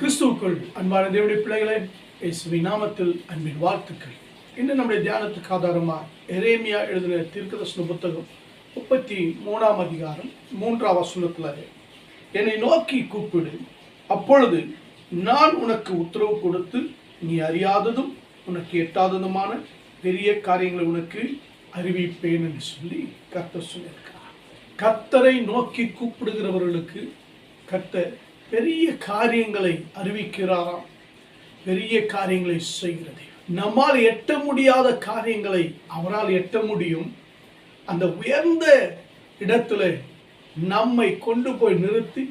கிறிஸ்துவுக்குள் அன்பான தேவனுடைய பிள்ளைகளே, இயேசுவின் நாமத்தில் அன்பின் வாழ்த்துக்கள். இன்று நம்முடைய தியானத்துக்கு ஆதாரமாக எரேமியா எழுதின தீர்க்கதரிசன புத்தகம் 33ஆம் அதிகாரம் 3ஆம் வசனத்தில், என்னை நோக்கி கூப்பிடு, அப்பொழுது நான் உனக்கு உத்தரவு கொடுத்து நீ அறியாததும் உனக்கு எட்டாததுமான பெரிய காரியங்களை உனக்கு அறிவிப்பேன் என்று சொல்லி கர்த்தர் சொல்லியிருக்கிறார். கர்த்தரை நோக்கி கூப்பிடுகிறவர்களுக்கு கர்த்தர் பெரிய காரியங்களை அறிவிக்கிறாராம். பெரிய காரியங்களை செய்கிறது. நம்மால் எட்ட முடியாத காரியங்களை அவரால் எட்ட முடியும். அந்த உயர்ந்த இடத்துல நம்மை கொண்டு போய் நிறுத்தி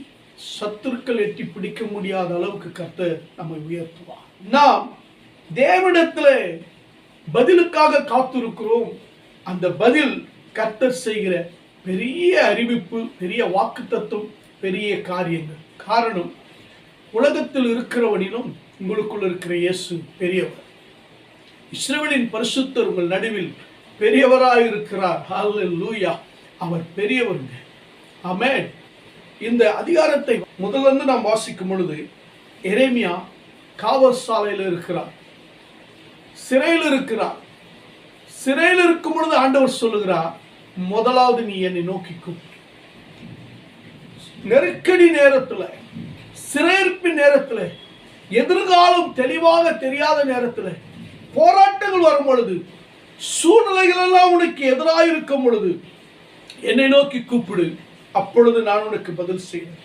சத்துருக்கள் எட்டி பிடிக்க முடியாத அளவுக்கு கர்த்தர் நம்மை உயர்த்துவார். நாம் தேவனிடத்துல பதிலுக்காக காத்திருக்கிறோம். அந்த பதில் கர்த்தர் செய்கிற பெரிய அறிவிப்பு, பெரிய வாக்குத்தத்தம், பெரிய காரியங்கள். காரணம், உலகத்தில் இருக்கிறவனிலும் உங்களுக்குள் இருக்கிற இயேசு பெரியவர். இஸ்ரவேலின் பரிசுத்தர் உங்கள் நடுவில் பெரியவராயிருக்கிறார். ஹல்லேலூயா, அவர் பெரியவருங்க. ஆமென். இந்த அதிகாரத்தை முதலிருந்து நாம் வாசிக்கும் பொழுது, எரேமியா காவல் சாலையில் இருக்கிறார், சிறையில் இருக்கிறார். சிறையில் இருக்கும் பொழுது ஆண்டவர் சொல்லுகிறார், முதலாவது நீ என்னை நோக்கி கூப்பிடு. நெருக்கடி நேரத்தில், சிறையிருப்பின் நேரத்தில், எதிர்காலம் தெளிவாக தெரியாத நேரத்தில், போராட்டங்கள் வரும் பொழுது, சூழ்நிலைகள் எல்லாம் உனக்கு எதிராக இருக்கும் பொழுது என்னை நோக்கி கூப்பிடு, அப்பொழுது நான் உனக்கு பதில் செய்வேன்.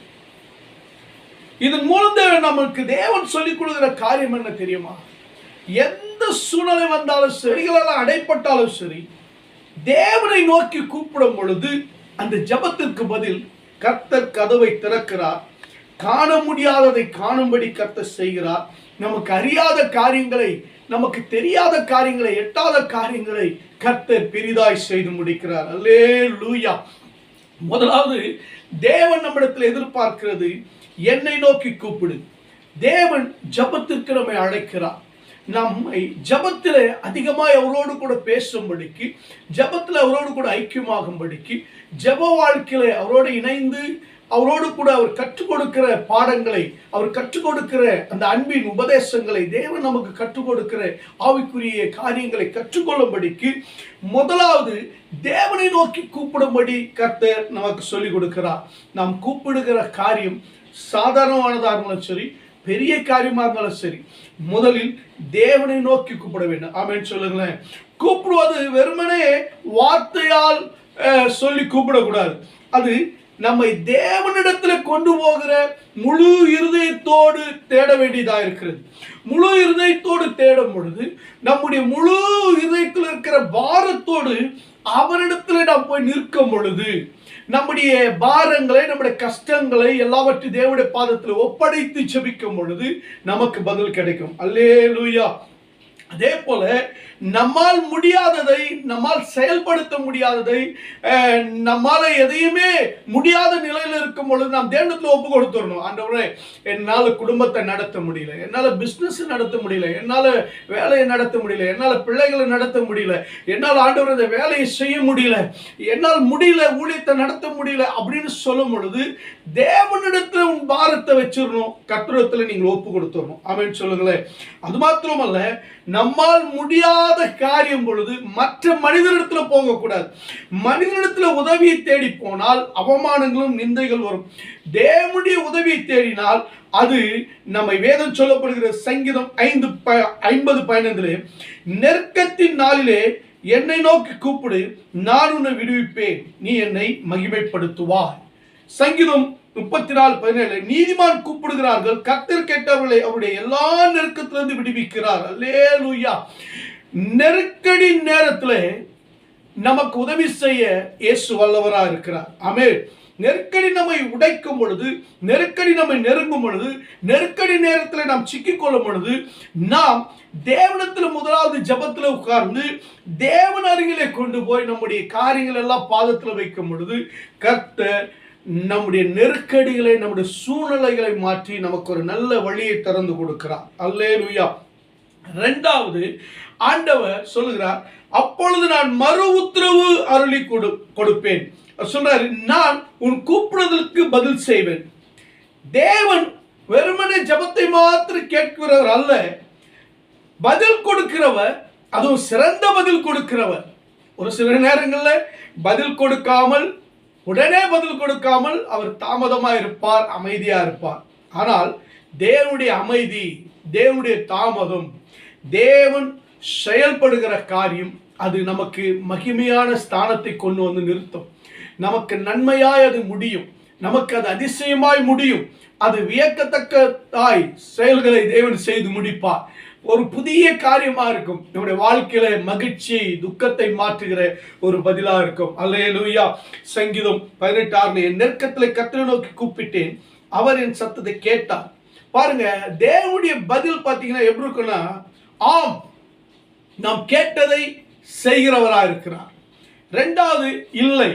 இதன் மூலம் நமக்கு தேவன் சொல்லிக் கொடுக்கிற காரியம் என்ன தெரியுமா? எந்த சூழ்நிலை வந்தாலும் செடிகளெல்லாம் அடைப்பட்டாலும் சரி, தேவனை நோக்கி கூப்பிடும் பொழுது அந்த ஜெபத்திற்கு பதில் கர்த்தர் கதவை திறக்கிறார். காண முடியாததை காணும்படி கர்த்தர் செய்கிறார். நமக்கு அறியாத காரியங்களை, நமக்கு தெரியாத காரியங்களை, எட்டாத காரியங்களை கர்த்தர் பெரிதாய் செய்து முடிக்கிறார். அல்லேலூயா. முதலாவது தேவன் நம்மிடத்தில் எதிர்பார்க்கிறது, என்னை நோக்கி கூப்பிடு. தேவன் ஜெபத்திற்கு நம்மை அழைக்கிறார். நம்மை ஜெபத்தில் அதிகமாக அவரோடு கூட பேசும்படிக்கு, ஜெபத்தில் அவரோடு கூட ஐக்கியமாகும்படிக்கு, ஜெப வாழ்க்கையில அவரோடு இணைந்து அவரோடு கூட அவர் கற்றுக் கொடுக்கிற பாடங்களை, அவர் கற்றுக் கொடுக்கிற அந்த அன்பின் உபதேசங்களை, தேவன் நமக்கு கற்றுக் கொடுக்கிற ஆவிக்குரிய காரியங்களை கற்றுக்கொள்ளும்படிக்கு முதலாவது தேவனை நோக்கி கூப்பிடும்படி கர்த்தர் நமக்கு சொல்லிக் கொடுக்கிறார். நாம் கூப்பிடுகிற காரியம் சாதாரணமானதாக இருந்தாலும் சரி, பெரிய காரியமாக இருந்தாலும் சரி, முதலில் தேவனை நோக்கி கூப்பிட வேண்டும். ஆமென் சொல்லுங்களேன். கூப்பிடுவது வெறுமனே வார்த்தையால் சொல்லி கூப்பிடக்கூடாது. அது நம்மை தேவனிடத்தில் கொண்டு போகிற முழு இருதயத்தோடு தேட வேண்டியதா இருக்கிறது. முழு இருதயத்தோடு தேடும் பொழுது நம்முடைய முழு இருதயத்தில் இருக்கிற பாரத்தோடு அவரிடத்தில் நாம் போய் நிற்கும் பொழுது, நம்முடைய பாரங்களை, நம்முடைய கஷ்டங்களை எல்லாவற்றையும் தேவனுடைய பாதத்தில் ஒப்படைத்து ஜெபிக்கும் பொழுது நமக்கு பதில் கிடைக்கும். அல்லேலூயா. அதே போல நம்மால் முடியாததை, நம்மால் செயல்படுத்த முடியாததை, நம்மால எதையுமே முடியாத நிலையில் இருக்கும் பொழுது நாம் தேவனிடத்தில் ஒப்பு கொடுத்துடணும். ஆண்டவரே, என்னால் குடும்பத்தை நடத்த முடியல, என்னால் பிஸ்னஸ் நடத்த முடியல, என்னால் வேலையை நடத்த முடியல, என்னால் பிள்ளைகளை நடத்த முடியல, என்னால் ஆண்டவர் இந்த வேலையை செய்ய முடியல, என்னால் முடியல, ஊழியத்தை நடத்த முடியல அப்படின்னு சொல்லும் பொழுது தேவனிடத்தில் உன் பாரத்தை வச்சிடணும். கர்த்தரிடத்தில் நீங்கள் ஒப்பு கொடுத்துடணும். ஆமென் சொல்லுங்களேன். அது மாத்திரமல்ல, நம்மால் முடியாத காரியம் பொழுது மற்ற மனிதனிடத்தில் போகக்கூடாது. மனிதனிடத்தில் உதவியை தேடி போனால் அவமானங்களும் நிந்தைகள் வரும். தேவனுடைய உதவியை தேடினால் அது நம்மை வேதம் சொல்லப்படுகிற சங்கீதம் 50:15 நெருக்கத்தின் நாளிலே என்னை நோக்கி கூப்பிடு, நான் உன்னை விடுவிப்பேன், நீ என்னை மகிமைப்படுத்துவாய். சங்கீதம் 34:17 நீதிமான் கூப்பிடுகிறார்கள், கர்த்தர் கேட்டவர்களை அவருடைய எல்லா நெருக்கத்திலிருந்து விடுவிக்கிறார். அல்லேலூயா. நெருக்கடி நேரத்தில் நமக்கு உதவி செய்ய இயேசு வல்லவராக இருக்கிறார். ஆமென். நெருக்கடி நம்மை உடைக்கும் பொழுது, நெருக்கடி நம்மை நெருங்கும் பொழுது, நெருக்கடி நேரத்தில் நாம் சிக்கிக்கொள்ளும் பொழுது, நாம் தேவனிடத்தில் முதலாவது ஜெபத்தில் உட்கார்ந்து தேவன் அருகிலே கொண்டு போய் நம்முடைய காரியங்கள் எல்லாம் பாதத்தில் வைக்கும் பொழுது கர்த்தர் நம்முடைய நெருக்கடிகளை, நம்முடைய சூழ்நிலைகளை மாற்றி நமக்கு ஒரு நல்ல வழியை திறந்து கொடுக்கிறார். அல்லேலூயா. இரண்டாவது, ஆண்டவர் சொல்லுகிறார், அப்பொழுது நான் மறு உத்தரவு அருளி கொடுப்பேன். சொல்றாரு, நான் உன் கூப்பிடுதலுக்கு பதில் செய்வேன். தேவன் வெறுமனே ஜெபத்தை மாத்திரம் கேட்கிறவர் அல்ல, பதில் கொடுக்கிறவர், அதுவும் சிறந்த பதில் கொடுக்கிறவர். ஒரு சில நேரங்களில் பதில் கொடுக்காமல், உடனே பதில் கொடுக்காமல் அவர் தாமதமாக இருப்பார், அமைதியா இருப்பார். ஆனால் தேவனுடைய அமைதி, தேவனுடைய தாமதம், தேவன் செயல்படுகிற காரியம் அது நமக்கு மகிமையான ஸ்தானத்தை கொண்டு வந்து நிறுத்தும். நமக்கு நன்மையாய் அது முடியும், நமக்கு அது அதிசயமாய் முடியும். அது வியக்கத்தக்கதாய் செயல்களை தேவன் செய்து முடிப்பார். ஒரு புதிய காரியமா இருக்கும். நம்முடைய வாழ்க்கையில மகிழ்ச்சி துக்கத்தை மாற்றுகிற ஒரு பதிலா இருக்கும். அல்லேலூயா. சங்கீதம் 18:6 என் நெருக்கத்தில் கர்த்தரை நோக்கி கூப்பிட்டேன், அவர் என் சத்தத்தை கேட்டார். பாருங்க, தேவனுடைய பதில் பார்த்தீங்கன்னா எப்படி இருக்குன்னா, ஆம், நாம் கேட்டதை செய்கிறவரா இருக்கிறார். ரெண்டாவது, இல்லை.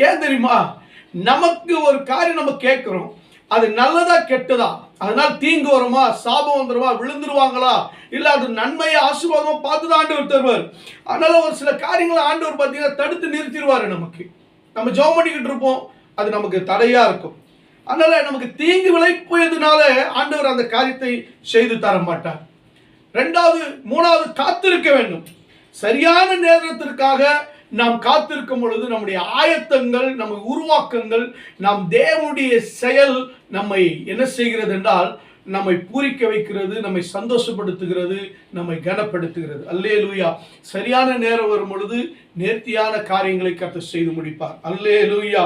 ஏன் தெரியுமா? நமக்கு ஒரு காரியம் நம்ம கேட்கிறோம், அது நல்லதா கெட்டதா, அதனால தீங்கு வருமா, சாபம் வந்துருமா, விழுந்துருவாங்களா, இல்ல அது நன்மையை ஆசீர்வாதமா பார்த்துதான் ஆண்டவர் தருவார். அதனால ஒரு சில காரியங்களை ஆண்டவர் பார்த்தீங்கன்னா தடுத்து நிறுத்திடுவாரு. நம்ம ஜெபம் பண்ணிக்கிட்டு இருப்போம், அது நமக்கு தடையா இருக்கும். அதனால நமக்கு தீங்கு விளைப்பதனால ஆண்டவர் அந்த காரியத்தை செய்து தர மாட்டார். ரெண்டாவது, மூணாவது, காத்திருக்க வேண்டும். சரியான நேரத்திற்காக நாம் காத்திருக்கும் பொழுது நம்முடைய ஆயத்தங்கள், நம்ம உருவாக்கங்கள், நாம் தேவனுடைய செயல் நம்மை என்ன செய்கிறது என்றால், நம்மை பூரிக்க வைக்கிறது, நம்மை சந்தோஷப்படுத்துகிறது, நம்மை கனப்படுத்துகிறது. அல்லேலூயா. சரியான நேரம் வரும் பொழுது நேர்த்தியான காரியங்களை கர்த்தர் செய்து முடிப்பார். அல்லேலூயா.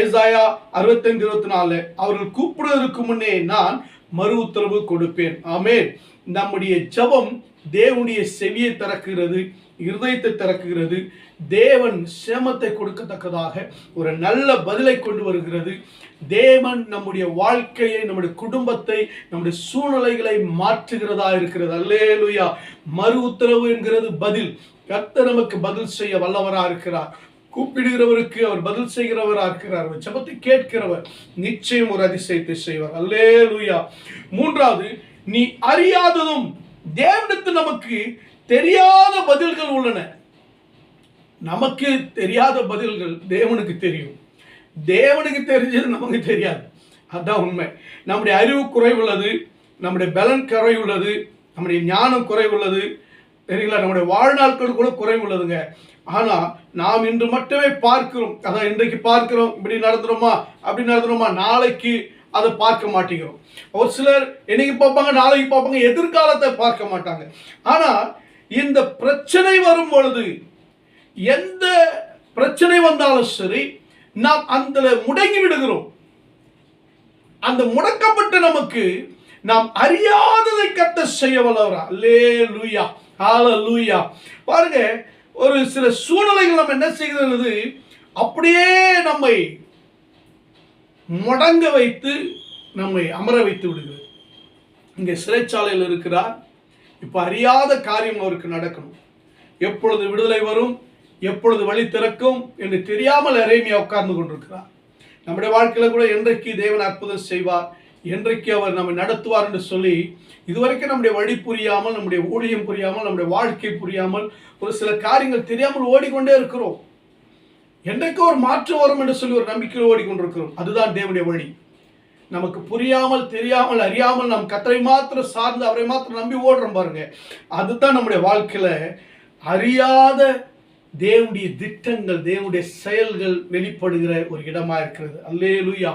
ஏசாயா 65:24 அவர்கள் கூப்பிடுவதற்கு முன்னே நான் மறு உத்தரவு கொடுப்பேன். ஆமென். நம்முடைய ஜெபம் தேவனுடைய செவியை திறக்கிறது, இருதயத்தை திறக்குகிறது. தேவன் சேமத்தை கொடுக்கத்தக்கதாக ஒரு நல்ல பதிலை கொண்டு வருகிறது. தேவன் நம்முடைய வாழ்க்கையை, நம்முடைய குடும்பத்தை, நம்முடைய சூழ்நிலைகளை மாற்றுகிறதா இருக்கிறது. அல்லேலூயா. மறு உத்தரவு என்கிறது பதில். கர்த்தர் நமக்கு பதில் செய்ய வல்லவரா இருக்கிறார். கூப்பிடுகிறவருக்கு அவர் பதில் செய்கிறவரா இருக்கிறார். ஜெபத்தை கேட்கிறவர் நிச்சயம் ஒரு அதிசயத்தை செய்வார். அல்லேலூயா. மூன்றாவது, நீ அறியாததும் தேவனுக்கு நமக்கு தெரியாத பதில்கள் உள்ளன. நமக்கு தெரியாத பதில்கள் தேவனுக்கு தெரியும். தேவனுக்கு தெரிஞ்சது நமக்கு தெரியாது. அதுதான் உண்மை. நம்முடைய அறிவு குறைவுள்ளது, நம்முடைய பலன் குறைவுள்ளது, நம்முடைய ஞானம் குறைவுள்ளது, சரிங்களா? நம்முடைய வாழ்நாட்கள் கூட குறைவுள்ளதுங்க. ஆனால் நாம் இன்று மட்டுமே பார்க்கிறோம். அதான் இன்றைக்கு பார்க்கிறோம், இப்படி நடந்துருமா, அப்படி நடந்துருமா, நாளைக்கு அதை பார்க்க மாட்டேங்கிறோம். ஒரு சிலர் இன்னைக்கு பார்ப்பாங்க, நாளைக்கு பார்ப்பாங்க, எதிர்காலத்தை பார்க்க மாட்டாங்க. ஆனால் இந்த பிரச்சனை வரும் பொழுது, எந்த பிரச்சனை வந்தாலும் சரி, நாம் அந்த முடங்கி விடுகிறோம். அந்த முடக்கப்பட்ட நமக்கு நாம் அறியாததை கர்த்தர் செய்ய வல்லவரா. அல்லேலூயா. ஹல்லேலூயா. பாருங்க, ஒரு சில சூழ்நிலைகள் நம்ம என்ன செய்கிறது, அப்படியே நம்மை முடங்க வைத்து நம்மை அமர வைத்து விடுகிறது. இங்கே சிறைச்சாலையில் இருக்கிறார். இப்போ அறியாத காரியம் அவருக்கு நடக்கணும். எப்பொழுது விடுதலை வரும், எப்பொழுது வழி திறக்கும் என்று தெரியாமல் எரேமியா உட்கார்ந்து கொண்டிருக்கிறார். நம்முடைய வாழ்க்கையில் கூட என்றைக்கு தேவன் அற்புதம் செய்வார், என்றைக்கு அவர் நம்மை நடத்துவார் என்று சொல்லி இதுவரைக்கும் நம்முடைய வழி புரியாமல், நம்முடைய ஊழியம் புரியாமல், நம்முடைய வாழ்க்கை புரியாமல், ஒரு சில காரியங்கள் தெரியாமல் ஓடிக்கொண்டே இருக்கிறோம். என்றைக்கு ஒரு மாற்றம் வரும் என்று சொல்லி ஒரு நம்பிக்கையில் ஓடிக்கொண்டிருக்கிறோம். அதுதான் தேவனுடைய வழி. நமக்கு புரியாமல், தெரியாமல், அறியாமல் நாம் கர்த்தரை மாத்திரம் சார்ந்து அவரை மாத்திரம் நம்பி ஓடுறோம் பாருங்க. அதுதான் நம்முடைய வாழ்க்கையில அறியாத தேவனுடைய திட்டங்கள், தேவனுடைய செயல்கள் வெளிப்படுகிற ஒரு இடமா இருக்கிறது. அல்லேலூயா.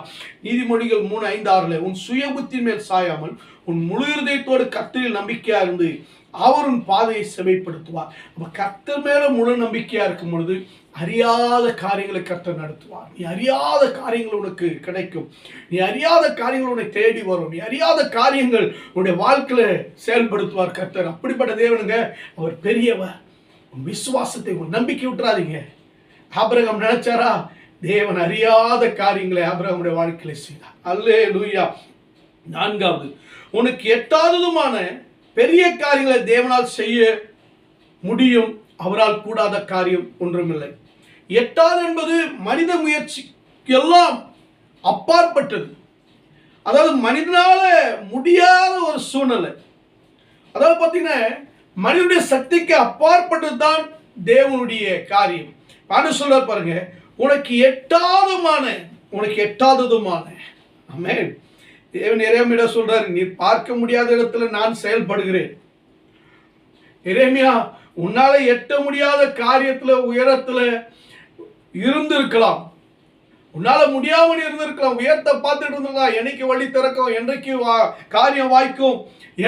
நீதிமொழிகள் 3:5-6 உன் சுய புத்தியின் மேல் சாயாமல் உன் முழு இருதயத்தோடு கர்த்தரில் நம்பிக்கையா இருந்து அவர் உன் பாதையை செவைப்படுத்துவார். அப்ப கர்த்தர் மேல முழு நம்பிக்கையா இருக்கும் பொழுது அறியாத காரியங்களை கர்த்தர் நடத்துவார். நீ அறியாத காரியங்கள் உனக்கு கிடைக்கும். நீ அறியாத காரியங்கள் உன்னை தேடி வரும். நீ அறியாத காரியங்கள் உன்னுடைய வாழ்க்கையில செயல்படுத்துவார் கர்த்தர். அப்படிப்பட்ட தேவனுங்க, அவர் பெரியவர். உன் விசுவாசத்தை, உன் நம்பிக்கை விட்டுறாதீங்க. ஆபிரகாம் நினைச்சாரா? தேவன் அறியாத காரியங்களை ஆபிரகாமுடைய வாழ்க்கையில செய்தார். அல்லேலூயா. நான்காவது, உனக்கு எட்டாததுமான பெரிய காரியங்களை தேவனால் செய்ய முடியும். அவரால் கூடாத காரியம் ஒன்றுமில்லை. எட்டாவது என்பது மனித முயற்சி எல்லாம் அப்பாற்பட்டது. அதாவது மனிதனால முடியாத ஒரு சூழ்நிலை. அதாவது பார்த்தீங்கன்னா மனிதனுடைய சக்திக்கு அப்பாற்பட்டது தான் தேவனுடைய காரியம். ஆண்டவர் சொல்றார் பாருங்க, உனக்கு எட்டாததுமான, ஆமென், தேவன் எரேமியா சொல்றாரு, நீ பார்க்க முடியாத இடத்துல நான் செயல்படுகிறேன். எரேமியா, உன்னால எட்ட முடியாத காரியத்துல உயரத்துல இருந்திருக்கலாம், உன்னால முடியாமல் இருந்திருக்கலாம், உயர்த்த பார்த்துட்டு இருந்திருக்கலாம், என்னைக்கு வழி திறக்கும், என்றைக்கு காரியம் வாய்க்கும்,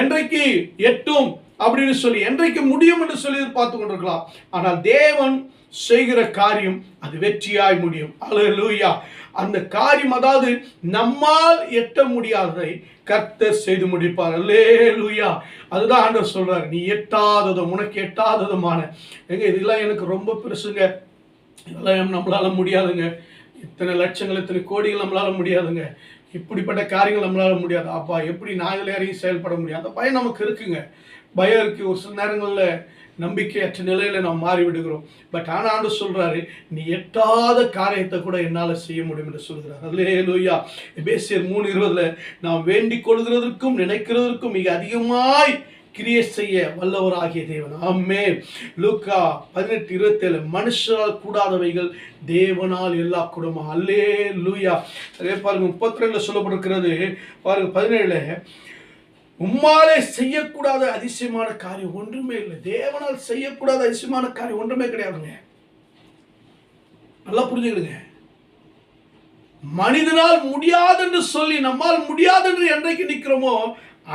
என்றைக்கு எட்டும் அப்படின்னு சொல்லி, என்றைக்கு முடியும் என்று சொல்லி பார்த்து கொண்டிருக்கலாம். ஆனால் தேவன் செய்கிற காரியம் அது வெற்றியாய் முடியும். அல்லேலூயா. அந்த காரியம், அதாவது நம்மால் எட்ட முடியாததை கர்த்தர் செய்து முடிப்பார். அல்லேலூயா. அதுதான் ஆண்டவர் சொல்றாரு, நீ எட்டாததும் உனக்கு எட்டாததுமான, இதெல்லாம் எனக்கு ரொம்ப பெருசுங்க, இதெல்லாம் நம்மளால முடியாதுங்க, இத்தனை லட்சங்கள் இத்தனை கோடிகள் நம்மளால முடியாதுங்க, இப்படிப்பட்ட காரியங்கள் நம்மளால முடியாது, அப்பா எப்படி நான் இதில் இறங்கி செயல்பட முடியாது, அந்த பயம் நமக்கு இருக்குங்க. பயம் இருக்கு. ஒரு சில நேரங்களில் நம்பிக்கையற்ற நிலையில நாம் மாறி விடுகிறோம். பட் ஆண்டு சொல்றாரு, நீ எட்டாத காரியத்தை கூட என்னால் செய்ய முடியும் என்று சொல்கிறார். அல்லேலூயா. எபேசியர் 3:20 நாம் வேண்டிக் கொள்கிறதற்கும் நினைக்கிறதற்கும் மிக அதிகமாய் கிரியை செய்ய வல்லவராகிய தேவன். ஆமென். லூக்கா 18:27 மனுஷரால் கூடாதவைகள் தேவனால் எல்லா கூடுமா. அல்லேலூயா. அதே பாருங்க 32 சொல்லப்பட்டிருக்கிறது. பாருங்க 17, உம்மாலே செய்யக்கூடாத அதிசயமான காரியம் ஒன்றுமே இல்லை. தேவனால் செய்யக்கூடாத அதிசயமான காரியம் ஒன்றுமே கிடையாதுங்க. நல்லா புரிஞ்சுக்கிடுங்க. மனிதனால் முடியாது என்று சொல்லி நம்மால் முடியாது என்று என்றைக்கு நிற்கிறோமோ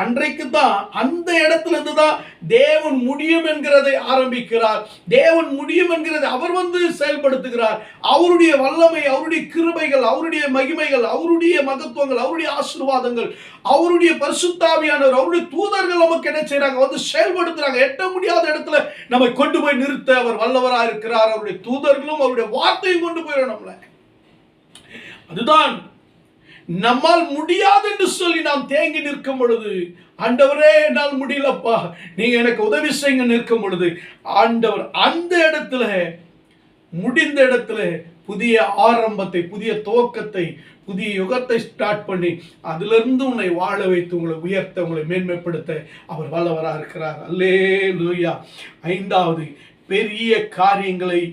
அன்றைக்கு தான், அந்த இடத்துல இருந்து தான் தேவன் முடியும் என்கிறதை ஆரம்பிக்கிறார். தேவன் முடியும் என்கிறதை அவர் செயல்படுத்துகிறார். அவருடைய வல்லமை, அவருடைய கிருபைகள், அவருடைய மகிமைகள், அவருடைய மகத்துவங்கள், அவருடைய ஆசீர்வாதங்கள், அவருடைய பரிசுத்தாவியானவர், அவருடைய தூதர்கள் நமக்கு என்ன செய்யறாங்க, செயல்படுத்துறாங்க. எட்ட முடியாத இடத்துல நம்மை கொண்டு போய் நிறுத்த அவர் வல்லவராக இருக்கிறார். அவருடைய தூதர்களும் அவருடைய வார்த்தையும் கொண்டு போயிடும் நம்மள. அதுதான் நம்மால் முடியாது என்று சொல்லி நாம் தேங்கி நிற்கும் பொழுது, ஆண்டவரே என்னால் முடியலப்பா, நீங்க எனக்கு உதவி செய்யுங்க நிற்கும் பொழுது, ஆண்டவர் அந்த இடத்துல, முடிந்த இடத்துல புதிய ஆரம்பத்தை, புதிய துவக்கத்தை, புதிய யுகத்தை ஸ்டார்ட் பண்ணி அதிலிருந்து உன்னை வாழ வைத்து உங்களை உயர்த்த, உங்களை மேன்மைப்படுத்த அவர் வல்லவராக இருக்கிறார். அல்லேலூயா. 5வது, பெரிய காரியங்களை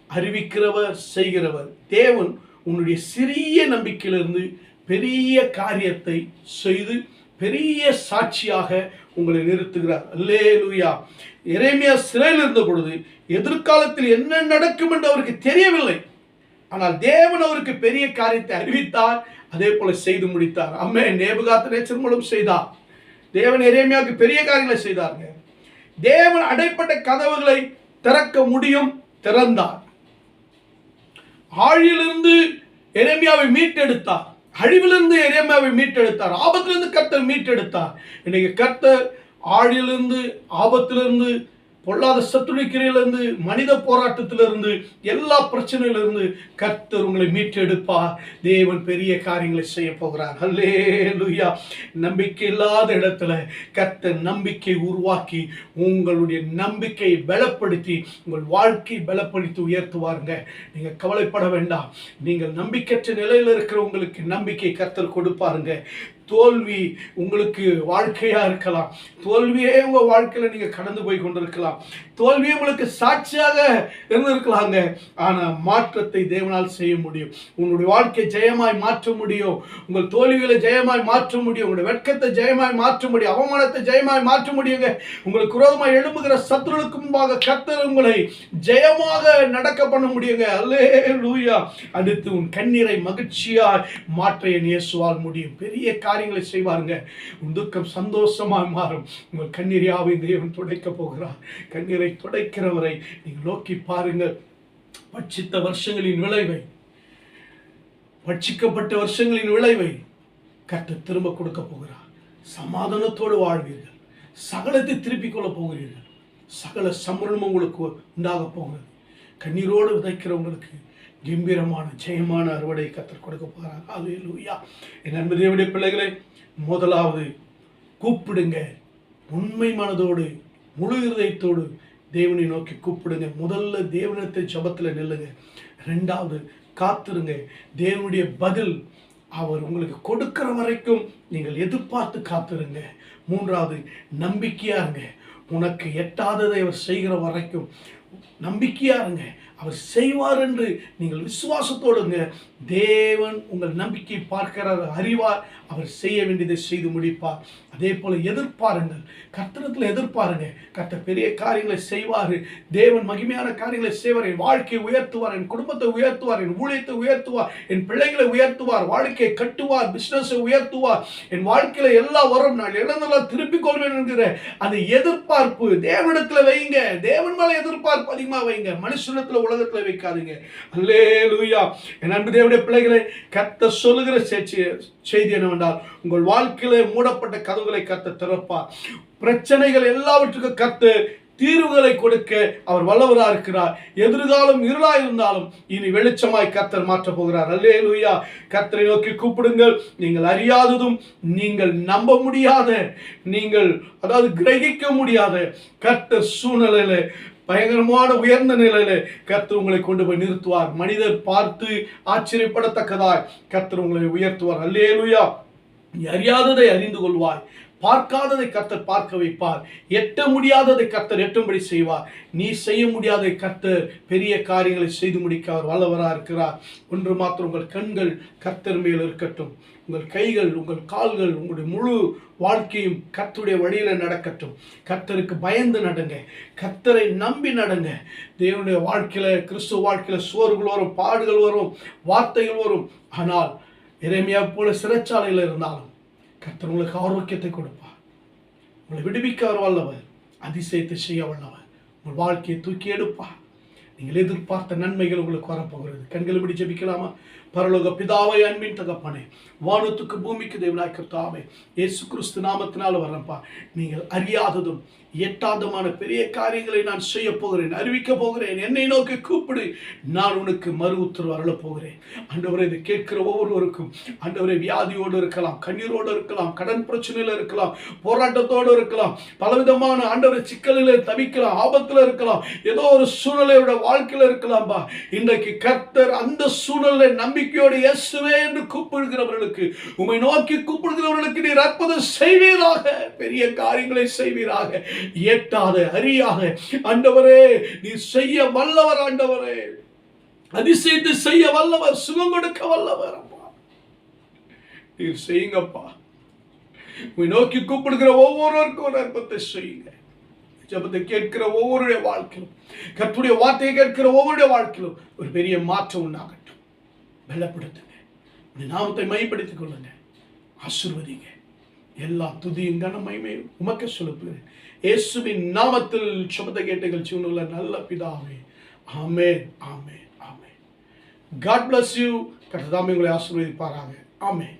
அறிவிக்கிறவர், செய்கிறவர். தேவன் உன்னுடைய சிறிய நம்பிக்கையிலிருந்து பெரிய காரியத்தை செய்து பெரிய சாட்சியாக உங்களை நிறுத்துகிறார். அல்லேலூயா. எரேமியா சிறையில் இருந்த பொழுது எதிர்காலத்தில் என்ன நடக்கும் என்று அவருக்கு தெரியவில்லை. ஆனால் தேவன் அவருக்கு பெரிய காரியத்தை அறிவித்தார், அதே போல செய்து முடித்தார். ஆமென். நேபுகாத்நேச்சர் மூலம் செய்தார். தேவன் எரேமியாவுக்கு பெரிய காரியங்களை செய்தாருங்க. தேவன் அடைப்பட்ட கதவுகளை திறக்க முடியும், திறந்தார். ஆழியிலிருந்து எரேமியாவை மீட்டெடுத்தார். அழிவிலிருந்து எரேமியாவை மீட்டெடுத்தார். ஆபத்திலிருந்து கர்த்தர் மீட்டெடுத்தார். இன்னைக்கு கர்த்தர் ஆழியிலிருந்து, ஆபத்திலிருந்து, பொல்லாத சத்துருக்கிரையிலிருந்து, மனித போராட்டத்திலிருந்து, எல்லா பிரச்சனையிலிருந்து கர்த்தர் உங்களை மீட்டெடுப்பார். தேவன் பெரிய காரியங்களை செய்ய போகிறார். அல்லேலூயா. நம்பிக்கை இல்லாத இடத்துல கர்த்தர் நம்பிக்கை உருவாக்கி உங்களுடைய நம்பிக்கையை பலப்படுத்தி உங்கள் வாழ்க்கை பலப்படுத்தி உயர்த்துவாருங்க. நீங்க கவலைப்பட வேண்டாம். நீங்கள் நம்பிக்கையற்ற நிலையில் இருக்கிற உங்களுக்கு நம்பிக்கை கர்த்தர் கொடுப்பாருங்க. தோல்வி உங்களுக்கு வாழ்க்கையா இருக்கலாம். தோல்வியே உங்க வாழ்க்கையில நீங்க கடந்து போய் கொண்டிருக்கலாம். தோல்வி உங்களுக்கு சாட்சியாக இருந்திருக்கலாங்க. ஆனா மாற்றத்தை தேவனால் செய்ய முடியும். உங்களுடைய வாழ்க்கை ஜெயமாய் மாற்ற முடியும். உங்கள் தோல்விகளை ஜெயமாய் மாற்ற முடியும். உங்களுடைய வெட்கத்தை ஜெயமாய் மாற்ற முடியும். அவமானத்தை ஜெயமாய் மாற்ற முடியுங்க. உங்களுக்கு விரோதமாய் எழும்புகிற சத்துருவுக்கு முன்பாக கர்த்தர் உங்களை ஜெயமாக நடக்க பண்ண முடியுங்க. அல்லேலூயா. அடுத்து உன் கண்ணீரை மகிழ்ச்சியாய் மாற்ற என் இயேசுவால் முடியும். பெரிய காரியங்களை செய்வாருங்க. உன் துக்கம் சந்தோஷமாய் மாறும். உங்கள் கண்ணீர் யாவையும் தேவன் துடைக்க போகிறார். கண்ணீரை துடைக்கிறவரை நீங்கள் நோக்கி பாருங்கள். பட்சித்த வருஷங்களின் விளைவை, பட்சிக்கப்பட்ட வருஷங்களின் விளைவை கர்த்தர் திரும்ப கொடுக்க போகிறார். சமாதானத்தோடு வாழ்வீர்கள். சகலத்தை திருப்பிக் கொள்ள போகிறீர்கள். சகல சம்பரணமும் உங்களுக்கு உண்டாக போகிறது. கண்ணீரோடு விதைக்கிறவங்களுக்கு கம்பீரமான ஜெயமான அறுவடை கர்த்தர் கொடுக்க போகிறார். அல்லேலூயா. என் அன்பு தேவனுடைய பிள்ளைகளை, முதலாவது கூப்பிடுங்க. உண்மை மனதோடு, முழு இருதயத்தோடு தேவனை நோக்கி கூப்பிடுங்க. முதல்ல தேவனத்தை ஜெபத்தில் நில்லுங்க. 2வது காத்திருங்க. தேவனுடைய பதில் அவர் உங்களுக்கு கொடுக்கிற வரைக்கும் நீங்கள் எதிர்பார்த்து காத்திருங்க. 3வது நம்பிக்கையா இருங்க. உனக்கு எட்டாததை அவர் செய்கிற வரைக்கும் நம்பிக்கையா இருங்க. அவர் செய்வார் என்று நீங்கள் விசுவாசத்தோடுங்க. தேவன் உங்கள் நம்பிக்கை பார்க்கிறார், அறிவார். அவர் செய்ய வேண்டியதை செய்து முடிப்பார். அதே போல எதிர்பாருங்கள், கர்த்தரிடத்தில் எதிர்பாருங்க. கர்த்தர் பெரிய காரியங்களை செய்வார். தேவன் மகிமையான காரியங்களை செய்வார். என் வாழ்க்கையை உயர்த்துவார், என் குடும்பத்தை உயர்த்துவார், என் ஊழியத்தை உயர்த்துவார், என் பிள்ளைகளை உயர்த்துவார், வாழ்க்கையை கட்டுவார், பிசினஸை உயர்த்துவார். என் வாழ்க்கையில எல்லாம் வரும், நான் இழந்தெல்லாம் திருப்பிக் கொள்வேன் என்கிற அந்த எதிர்பார்ப்பு தேவனிடத்துல வைங்க. தேவன் மேல எதிர்பார்ப்பு அதிகமா வைங்க. மனுஷனிடத்துல உலகத்துல வைக்காதீங்க. அல்லேலூயா. என் அன்பு தேவனுடைய பிள்ளைகளை, கர்த்தர் சொல்லுகிற செய்தி என்னவென்றால், உங்கள் வாழ்க்கையில மூடப்பட்ட கதவுகளை கர்த்தர் திறப்பார். பிரச்சனைகள் எல்லாவற்றுக்கும் கர்த்தர் தீர்வுகளை கொடுக்க அவர் வல்லவராக இருக்கிறார். எதிர்காலம் இருளாய் இருந்தாலும் இனி வெளிச்சமாய் கர்த்தர் மாற்றப் போகிறார். அல்லேலூயா. கர்த்தரை நோக்கி கூப்பிடுங்கள். நீங்கள் அறியாததும், நீங்கள் நம்ப முடியாத, நீங்கள் அதாவது கிரகிக்க முடியாத கர்த்தர் சூழ்நிலையில, பயங்கரமான உயர்ந்த நிலையில கர்த்தர் உங்களை கொண்டு போய் நிறுத்துவார். மனிதர் பார்த்து ஆச்சரியப்படத்தக்கதாய் கர்த்தர் உங்களை உயர்த்துவார். அல்லேலூயா. நீ அறியாததை அறிந்து கொள்வாய். பார்க்காததை கர்த்தர் பார்க்க வைப்பார். எட்ட முடியாததை கர்த்தர் எட்டும்படி செய்வார். நீ செய்ய முடியாத கர்த்தர் பெரிய காரியங்களை செய்து முடிக்க அவர் வல்லவராக இருக்கிறார். ஒன்று மாத்திரம், உங்கள் கண்கள் கர்த்தர் மேல் இருக்கட்டும். உங்கள் கைகள், உங்கள் கால்கள், உங்களுடைய முழு வாழ்க்கையும் கர்த்தருடைய வழியில நடக்கட்டும். கர்த்தருக்கு பயந்து நடங்க. கர்த்தரை நம்பி நடங்க. தேவனுடைய வாழ்க்கையில, கிறிஸ்துவ வாழ்க்கையில சோர்வுகள் வரும், பாடுகள் வரும், வார்த்தைகள் வரும். ஆனால் எரேமியா போல சிறைச்சாலையில் இருந்தாலும் கர்த்தர் உங்களுக்கு ஆரோக்கியத்தை கொடுப்பார். உங்களை விடுவிக்க அவர் வல்லவர். அதிசயத்தை செய்ய வல்லவர். உங்கள் வாழ்க்கையை தூக்கி எடுப்பார். நீங்கள் எதிர்பார்த்த நன்மைகள் உங்களுக்கு வரப்போகிறது. கண்களை விடி ஜெபிக்கலாமா? பரலோக பிதாவை, அன்பின் தகப்பனே, வானத்துக்கு பூமிக்கு தேவனாய் கர்த்தாவே, இயேசு கிறிஸ்து நாமத்தினால வரப்பா. நீங்கள் அறியாததும் எட்டாதமான பெரிய காரியங்களை நான் செய்ய போகிறேன், அறிவிக்க போகிறேன். என்னை நோக்கி கூப்பிடு, நான் உனக்கு மறு உத்தரவு அருளப் போகிறேன். ஆண்டவரே, இதை கேட்கிற ஒவ்வொருவருக்கும் ஆண்டவரே, வியாதியோடு இருக்கலாம், கண்ணீரோடு இருக்கலாம், கடன் பிரச்சனையில் இருக்கலாம், போராட்டத்தோடு இருக்கலாம், பலவிதமான ஆண்டவரை சிக்கலில் தவிக்கலாம், ஆபத்தில் இருக்கலாம், ஏதோ ஒரு சூழ்நிலையோட வாழ்க்கையில் இருக்கலாம்பா. இன்றைக்கு கர்த்தர் அந்த சூழ்நிலை நம்பிக்கையோடு இயேசுவே என்று கூப்பிடுகிறவர்களுக்கு, உம்மை நோக்கி கூப்பிடுகிறவர்களுக்கு நீர் அற்புதம் செய்வீராக, பெரிய காரியங்களை செய்வீராக. எட்டாத, அறியாக ஆண்டவரே நீர் செய்ய வல்லவர். ஆண்டவரே, அதிசயத்தை செய்ய வல்லவர், சுகம் கொடுக்க வல்லவர். அப்பா, நீர் செய்யுங்கப்பா. உம்மை நோக்கி கூப்பிடுகிற ஒவ்வொருவருக்கும் ஒரு அற்புதத்தை செய்யுங்க. ஜெபத்தை கேட்கிற ஒவ்வொருடைய வாழ்க்கையிலும், கர்த்தருடைய வார்த்தையை கேட்கிற ஒவ்வொருடைய வாழ்க்கையிலும் ஒரு பெரிய மாற்றம் உண்டாகட்டும். பலப்படுத்துங்க. உடைய நாமத்தை மையப்படுத்திக் கொள்ளுங்க. ஆசீர்வதிங்க. எல்லா துதியும் கனமகிமையும் உமக்கு செலுத்துகிறேன். இயேசுவின் நாமத்தில் ஜெபத்தை கேட்டீர்கள் ஜீவனுள்ள நல்ல பிதாவே. ஆமென், ஆமென், ஆமென். God bless you. கர்த்தர் தாமே உங்களை ஆசீர்வதிப்பாராக. ஆமென்.